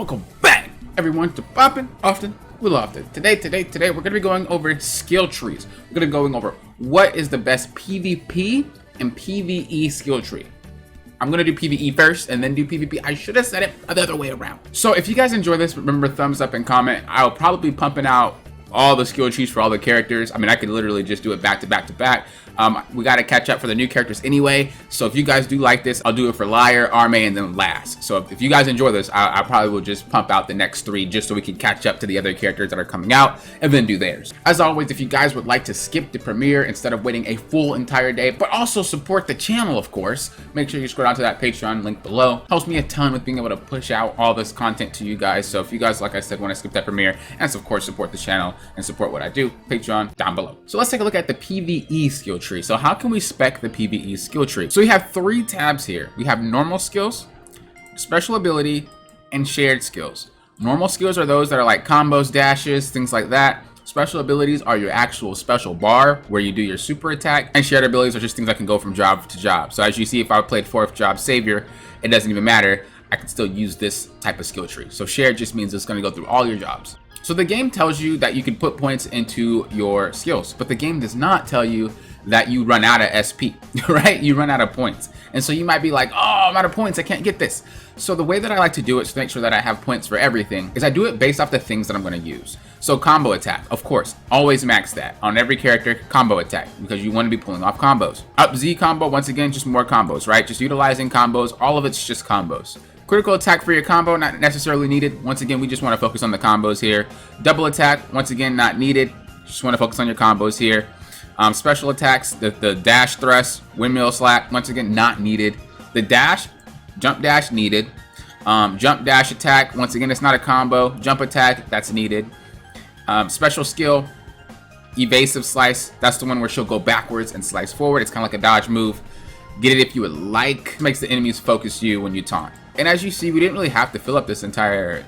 Welcome back, everyone, to Poppin' Often with Lofted. Today, we're gonna be going over skill trees. We're gonna be going over what is the best PvP and PvE skill tree. I'm gonna do PvE first and then do PvP. I should have said it the other way around. So if you guys enjoy this, remember thumbs up and comment. I'll probably be pumping out all the skill trees for all the characters. I mean, I could literally just do it back to back to back. We got to catch up for the new characters anyway. So if you guys do like this, I'll do it for Liar, Arme, and then Last. So if you guys enjoy this, I probably will just pump out the next 3 just so we can catch up to the other characters that are coming out and then do theirs. As always, if you guys would like to skip the premiere instead of waiting a full entire day, but also support the channel, of course, make sure you scroll down to that Patreon link below. Helps me a ton with being able to push out all this content to you guys. So if you guys, like I said, want to skip that premiere and of course support the channel and support what I do, Patreon down below. So let's take a look at the PvE skill tree. So how can we spec the PvE skill tree? So we have 3 tabs here. We have normal skills, special ability, and shared skills. Normal skills are those that are like combos, dashes, things like that. Special abilities are your actual special bar where you do your super attack, and shared abilities are just things that can go from job to job. So as you see, if I played 4th job savior, it doesn't even matter. I can still use this type of skill tree. So shared just means it's going to go through all your jobs. So the game tells you that you can put points into your skills, but the game does not tell you that you run out of SP, right? You run out of points. And so you might be like, oh, I'm out of points, I can't get this. So the way that I like to do it to make sure that I have points for everything is I do it based off the things that I'm gonna use. So combo attack, of course, always max that on every character. Combo attack, because you want to be pulling off combos. Up Z combo, once again, just more combos, right? Just utilizing combos, all of it's just combos. Critical attack for your combo, not necessarily needed. Once again, we just want to focus on the combos here. Double attack, once again, not needed. Just want to focus on your combos here. Special attacks, the dash thrust, windmill slap, once again, not needed. The dash, jump dash, needed. Jump dash attack, once again, it's not a combo. Jump attack, that's needed. Special skill, evasive slice, that's the one where she'll go backwards and slice forward. It's kind of like a dodge move. Get it if you would like. Makes the enemies focus you when you taunt. And as you see, we didn't really have to fill up this entire,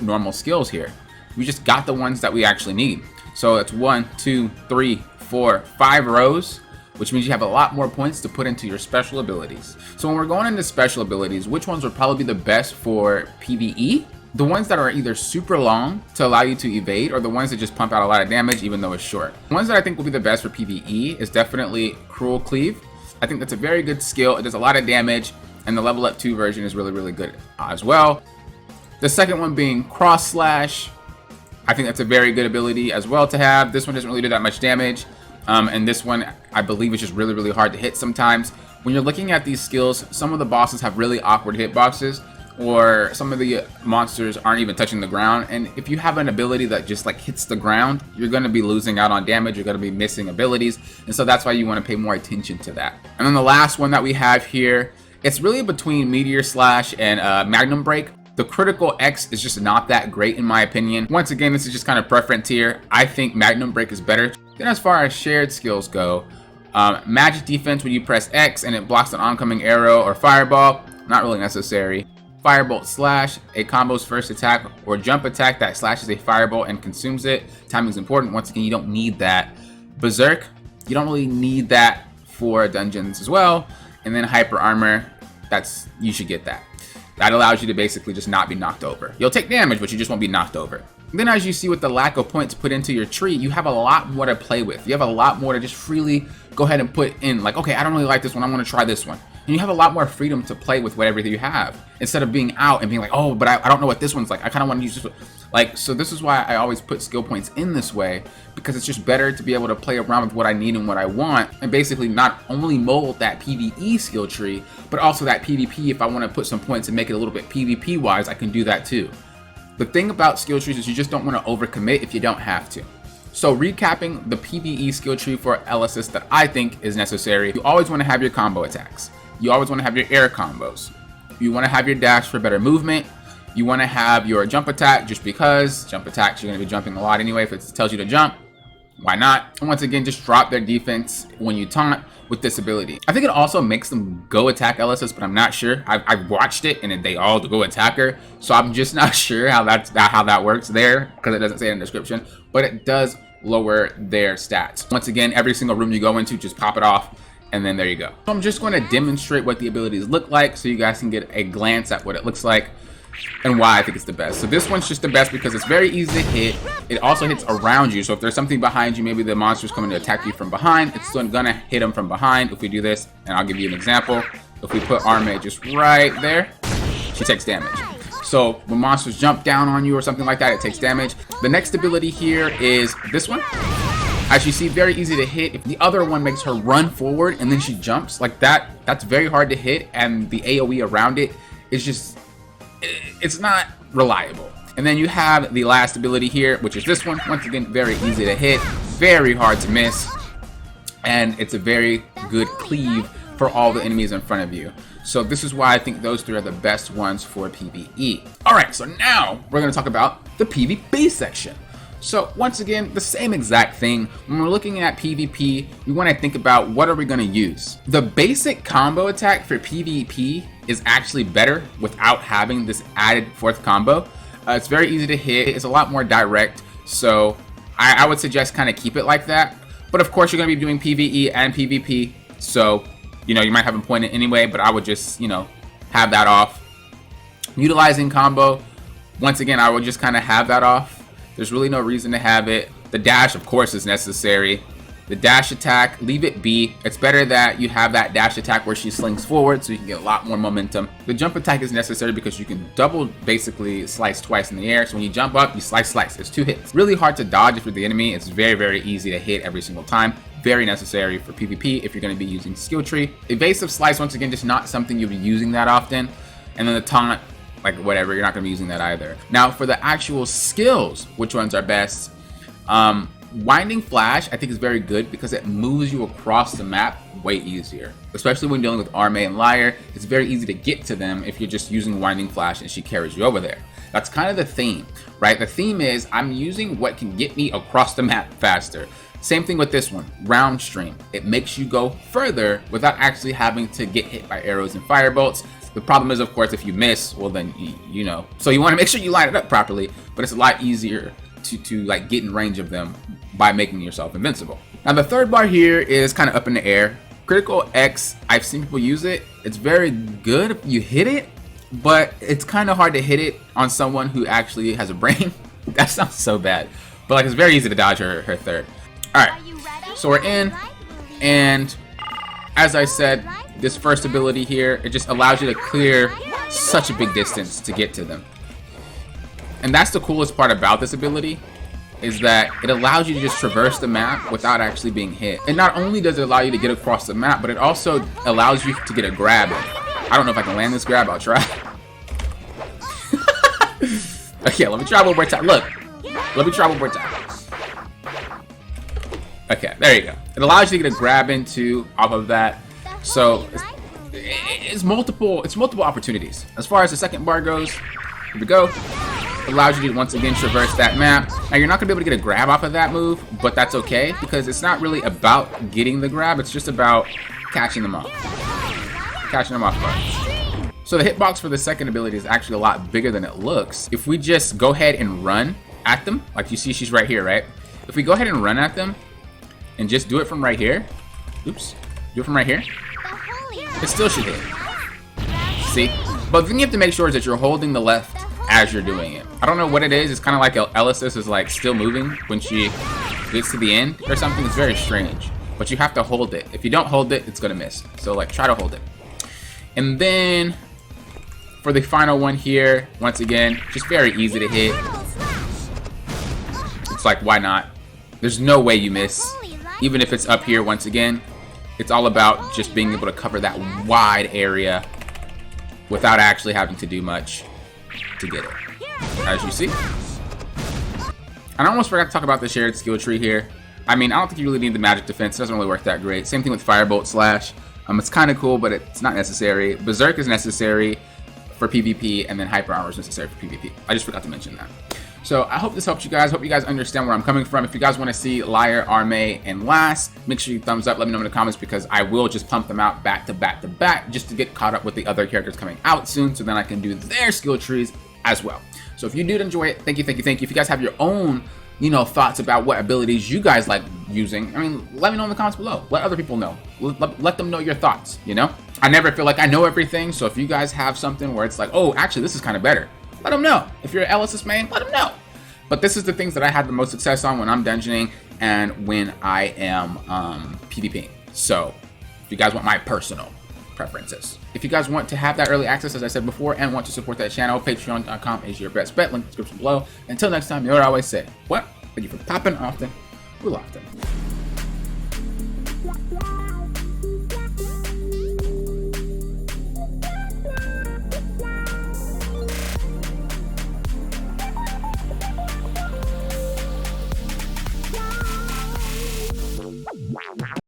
normal skills here. We just got the ones that we actually need. So it's 1, 2, 3, 4, 5 rows, which means you have a lot more points to put into your special abilities. So when we're going into special abilities, which ones would probably be the best for PvE? The ones that are either super long to allow you to evade, or the ones that just pump out a lot of damage even though it's short. The ones that I think will be the best for PvE is definitely Cruel Cleave. I think that's a very good skill. It does a lot of damage, and the level up 2 version is really, really good as well. The second one being Cross Slash. I think that's a very good ability as well to have. This one doesn't really do that much damage. And this one, I believe, is just really, really hard to hit sometimes. When you're looking at these skills, some of the bosses have really awkward hitboxes, or some of the monsters aren't even touching the ground. And if you have an ability that just like hits the ground, you're going to be losing out on damage. You're going to be missing abilities. And so that's why you want to pay more attention to that. And then the last one that we have here, it's really between Meteor Slash and Magnum Break. The critical X is just not that great in my opinion. Once again, this is just kind of preference here. I think Magnum Break is better. Then as far as shared skills go, magic defense when you press X and it blocks an oncoming arrow or fireball, not really necessary. Firebolt Slash, a combo's first attack or jump attack that slashes a fireball and consumes it. Timing is important. Once again, you don't need that. Berserk, you don't really need that for dungeons as well. And then Hyper Armor, you should get that. That allows you to basically just not be knocked over. You'll take damage, but you just won't be knocked over. And then as you see with the lack of points put into your tree, you have a lot more to play with. You have a lot more to just freely go ahead and put in, like, okay, I don't really like this one, I want to try this one. And you have a lot more freedom to play with whatever you have, instead of being out and being like, oh, but I don't know what this one's like. I kind of want to use this one. Like, so this is why I always put skill points in this way, because it's just better to be able to play around with what I need and what I want, and basically not only mold that PvE skill tree, but also that PvP. If I want to put some points and make it a little bit PvP wise, I can do that too. The thing about skill trees is you just don't want to overcommit if you don't have to. So recapping the PvE skill tree for Elesis that I think is necessary, you always want to have your combo attacks. You always want to have your air combos. You want to have your dash for better movement. You want to have your jump attack just because jump attacks, you're going to be jumping a lot anyway. If it tells you to jump, why not? And once again, just drop their defense when you taunt with this ability. I think it also makes them go attack Elesis, but I'm not sure. I've watched it and they all go attack her, so I'm just not sure how that works there, because it doesn't say it in the description, but it does lower their stats. Once again, every single room you go into, just pop it off, and then there you go. So I'm just going to demonstrate what the abilities look like so you guys can get a glance at what it looks like. and why I think it's the best. So this one's just the best because it's very easy to hit. It also hits around you. So if there's something behind you, maybe the monster's coming to attack you from behind, it's still gonna hit them from behind. If we do this, and I'll give you an example. If we put Arme just right there, she takes damage. So when monsters jump down on you or something like that, it takes damage. The next ability here is this one. As you see, very easy to hit. If the other one makes her run forward and then she jumps like that, that's very hard to hit, and the AoE around it is just, it's not reliable. And then you have the last ability here, which is this one. Once again, very easy to hit, very hard to miss, and it's a very good cleave for all the enemies in front of you. So this is why I think those three are the best ones for PvE. Alright, so now we're going to talk about the PvP section. So once again, the same exact thing. When we're looking at PvP, we want to think about what are we going to use. The basic combo attack for PvP is actually better without having this added fourth combo. It's very easy to hit. It's a lot more direct. So I would suggest kind of keep it like that. But of course, you're going to be doing PvE and PvP. So, you know, you might have them pointed anyway, but I would just, you know, have that off. Utilizing combo, once again, I would just kind of have that off. There's really no reason to have it. The dash, of course, is necessary. The dash attack, leave it be. It's better that you have that dash attack where she slings forward so you can get a lot more momentum. The jump attack is necessary because you can double basically slice twice in the air. So when you jump up, you slice. It's 2 hits. Really hard to dodge if you're the enemy. It's very, very easy to hit every single time. Very necessary for PvP if you're going to be using skill tree. Evasive slice, once again, just not something you'll be using that often. And then the taunt, like whatever, you're not going to be using that either. Now for the actual skills, which ones are best? Winding Flash I think is very good because it moves you across the map way easier, especially when dealing with Arme and Liar. It's very easy to get to them if you're just using Winding Flash and she carries you over there. That's kind of the theme, right? The theme is I'm using what can get me across the map faster. Same thing with this one, Round Stream. It makes you go further without actually having to get hit by arrows and firebolts. The problem is, of course, if you miss, well then, you know. So you want to make sure you line it up properly, but it's a lot easier to like get in range of them by making yourself invincible. Now the third bar here is kind of up in the air. Critical X, I've seen people use it. It's very good if you hit it, but it's kind of hard to hit it on someone who actually has a brain. That sounds so bad, but like it's very easy to dodge her third. All right, so we're in, and as I said, this first ability here, it just allows you to clear such a big distance to get to them. And that's the coolest part about this ability, is that it allows you to just traverse the map without actually being hit. And not only does it allow you to get across the map, but it also allows you to get a grab in. I don't know if I can land this grab, I'll try. Okay, let me try one more time. Look, let me try one more time. Okay, there you go. It allows you to get a grab into off of that. So it's multiple opportunities. As far as the second bar goes, here we go. It allows you to once again traverse that map. Now you're not gonna be able to get a grab off of that move, but that's okay because it's not really about getting the grab. It's just about catching them off. Catching them off guard. So the hitbox for the second ability is actually a lot bigger than it looks. If we just go ahead and run at them, like you see, she's right here, right? If we go ahead and run at them and just do it from right here, oops, do it from right here, it still should hit. See? But the thing you have to make sure is that you're holding the left as you're doing it. I don't know what it is. It's kind of like Elesis is like still moving when she gets to the end or something. It's very strange. But you have to hold it. If you don't hold it, it's gonna miss. So like try to hold it. And then for the final one here, once again, just very easy to hit. It's like, why not? There's no way you miss. Even if it's up here once again, it's all about just being able to cover that wide area without actually having to do much to get it, as you see. And I almost forgot to talk about the shared skill tree here. I mean, I don't think you really need the magic defense. It doesn't really work that great. Same thing with Firebolt Slash. It's kind of cool, but it's not necessary. Berserk is necessary for PvP, and then Hyper Armor is necessary for PvP. I just forgot to mention that. So I hope this helps you guys. Hope you guys understand where I'm coming from. If you guys want to see Liar, Arme, and Lass, make sure you thumbs up. Let me know in the comments because I will just pump them out back to back to back just to get caught up with the other characters coming out soon, so then I can do their skill trees as well. So if you did enjoy it, thank you, thank you, thank you. If you guys have your own, thoughts about what abilities you guys like using, I mean, let me know in the comments below. Let other people know. Let them know your thoughts, I never feel like I know everything, so if you guys have something where it's like, oh, actually, this is kind of better, let them know. If you're an Elesis main, let them know. But this is the things that I had the most success on when I'm dungeoning and when I am PvPing. So if you guys want my personal preferences. If you guys want to have that early access, as I said before, and want to support that channel, patreon.com is your best bet. Link in the description below. Until next time, you know what I always say. What? Thank you for popping often. We'll often.